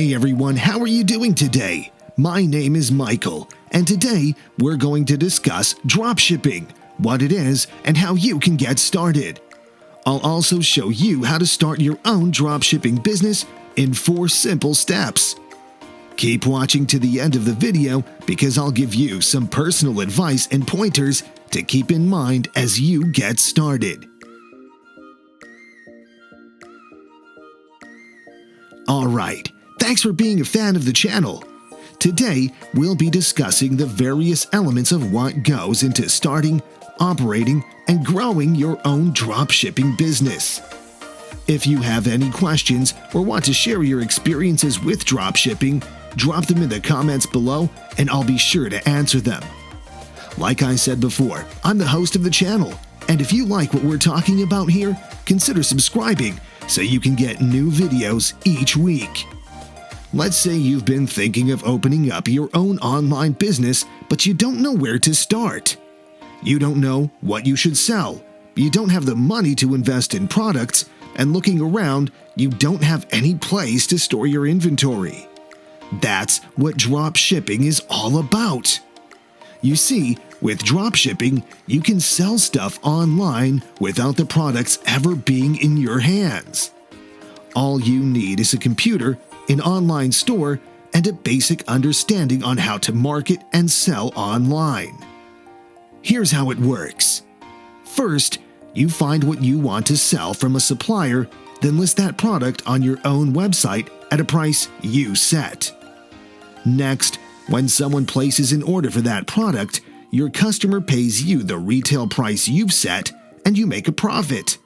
Hey everyone, how are you doing today? My name is Michael, and today we're going to discuss dropshipping, what it is, and how you can get started. I'll also show you how to start your own dropshipping business in 4 simple steps. Keep watching to the end of the video because I'll give you some personal advice and pointers to keep in mind as you get started. Alright, thanks for being a fan of the channel. Today, we'll be discussing the various elements of what goes into starting, operating, and growing your own dropshipping business. If you have any questions or want to share your experiences with dropshipping, drop them in the comments below and I'll be sure to answer them. Like I said before, I'm the host of the channel, and if you like what we're talking about here, consider subscribing so you can get new videos each week. Let's say you've been thinking of opening up your own online business, but you don't know where to start. You don't know what you should sell, you don't have the money to invest in products, and looking around, you don't have any place to store your inventory. That's what dropshipping is all about. You see, with dropshipping, you can sell stuff online without the products ever being in your hands. All you need is a computer, an online store, and a basic understanding on how to market and sell online. Here's how it works. First, you find what you want to sell from a supplier, then list that product on your own website at a price you set. Next, when someone places an order for that product, your customer pays you the retail price you've set and you make a profit.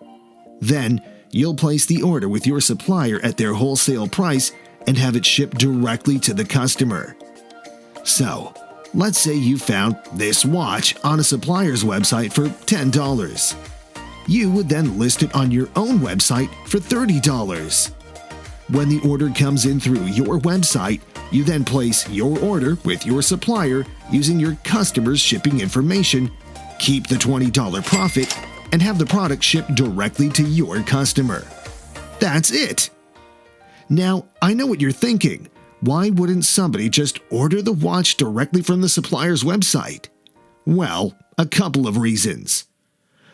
Then, you'll place the order with your supplier at their wholesale price and have it shipped directly to the customer. So, let's say you found this watch on a supplier's website for $10. You would then list it on your own website for $30. When the order comes in through your website, you then place your order with your supplier using your customer's shipping information, keep the $20 profit, and have the product shipped directly to your customer. That's it! Now, I know what you're thinking. Why wouldn't somebody just order the watch directly from the supplier's website? Well, a couple of reasons.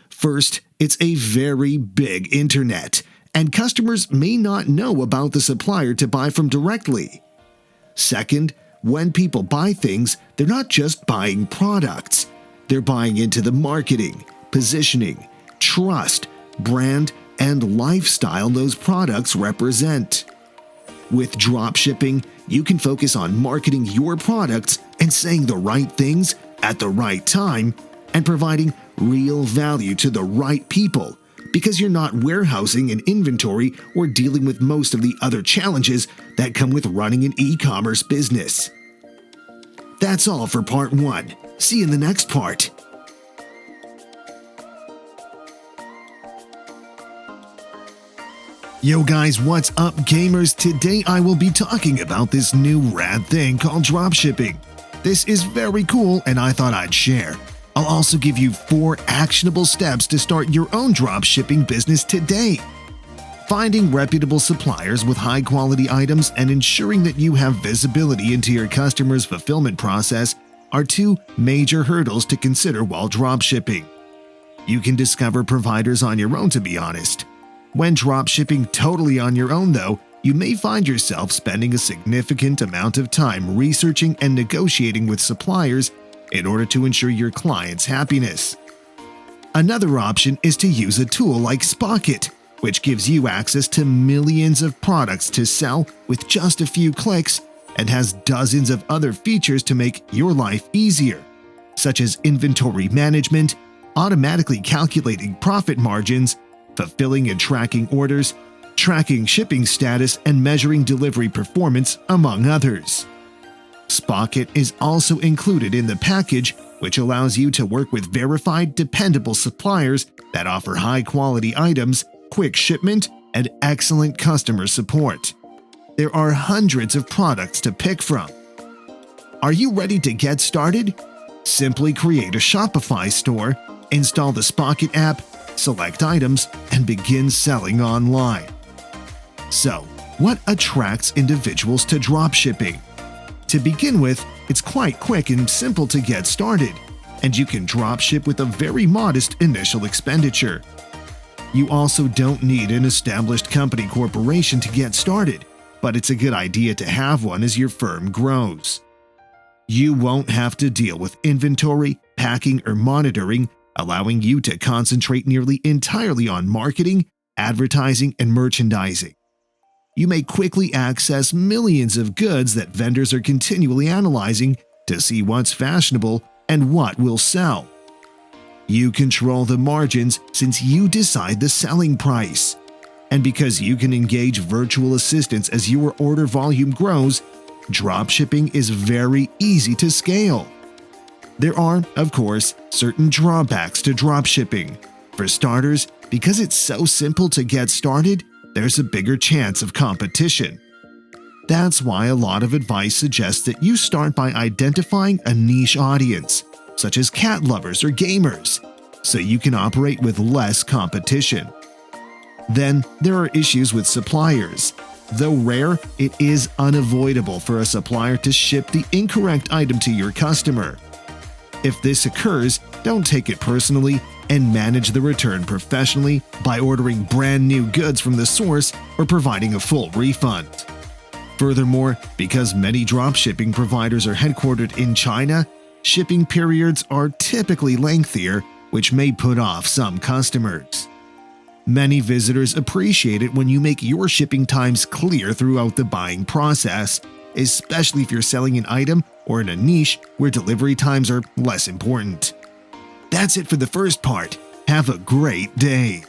First, it's a very big internet, and customers may not know about the supplier to buy from directly. Second, when people buy things, they're not just buying products. They're buying into the marketing, positioning, trust, brand, and lifestyle those products represent. With dropshipping, you can focus on marketing your products and saying the right things at the right time and providing real value to the right people because you're not warehousing an inventory or dealing with most of the other challenges that come with running an e-commerce business. That's all for part 1. See you in the next part. Yo guys, what's up gamers? Today I will be talking about this new rad thing called dropshipping. This is very cool and I thought I'd share. I'll also give you 4 actionable steps to start your own dropshipping business today. Finding reputable suppliers with high quality items and ensuring that you have visibility into your customer's fulfillment process are 2 major hurdles to consider while dropshipping. You can discover providers on your own, to be honest. When dropshipping totally on your own though, you may find yourself spending a significant amount of time researching and negotiating with suppliers in order to ensure your client's happiness. Another option is to use a tool like Spocket, which gives you access to millions of products to sell with just a few clicks and has dozens of other features to make your life easier, such as inventory management, automatically calculating profit margins, fulfilling and tracking orders, tracking shipping status, and measuring delivery performance, among others. Spocket is also included in the package, which allows you to work with verified, dependable suppliers that offer high-quality items, quick shipment, and excellent customer support. There are hundreds of products to pick from. Are you ready to get started? Simply create a Shopify store, install the Spocket app, select items, and begin selling online. So, What attracts individuals to dropshipping? To begin with, it's quite quick and simple to get started, and you can dropship with a very modest initial expenditure. You also don't need an established company corporation to get started, but it's a good idea to have one as your firm grows. You won't have to deal with inventory, packing, or monitoring, allowing you to concentrate nearly entirely on marketing, advertising, and merchandising. You may quickly access millions of goods that vendors are continually analyzing to see what's fashionable and what will sell. You control the margins since you decide the selling price. And because you can engage virtual assistants as your order volume grows, dropshipping is very easy to scale. There are, of course, certain drawbacks to dropshipping. For starters, because it's so simple to get started, there's a bigger chance of competition. That's why a lot of advice suggests that you start by identifying a niche audience, such as cat lovers or gamers, so you can operate with less competition. Then, there are issues with suppliers. Though rare, it is unavoidable for a supplier to ship the incorrect item to your customer. If this occurs, don't take it personally and manage the return professionally by ordering brand new goods from the source or providing a full refund. Furthermore, because many dropshipping providers are headquartered in China, shipping periods are typically lengthier, which may put off some customers. Many visitors appreciate it when you make your shipping times clear throughout the buying process, especially if you're selling an item or in a niche where delivery times are less important. That's it for the first part. Have a great day.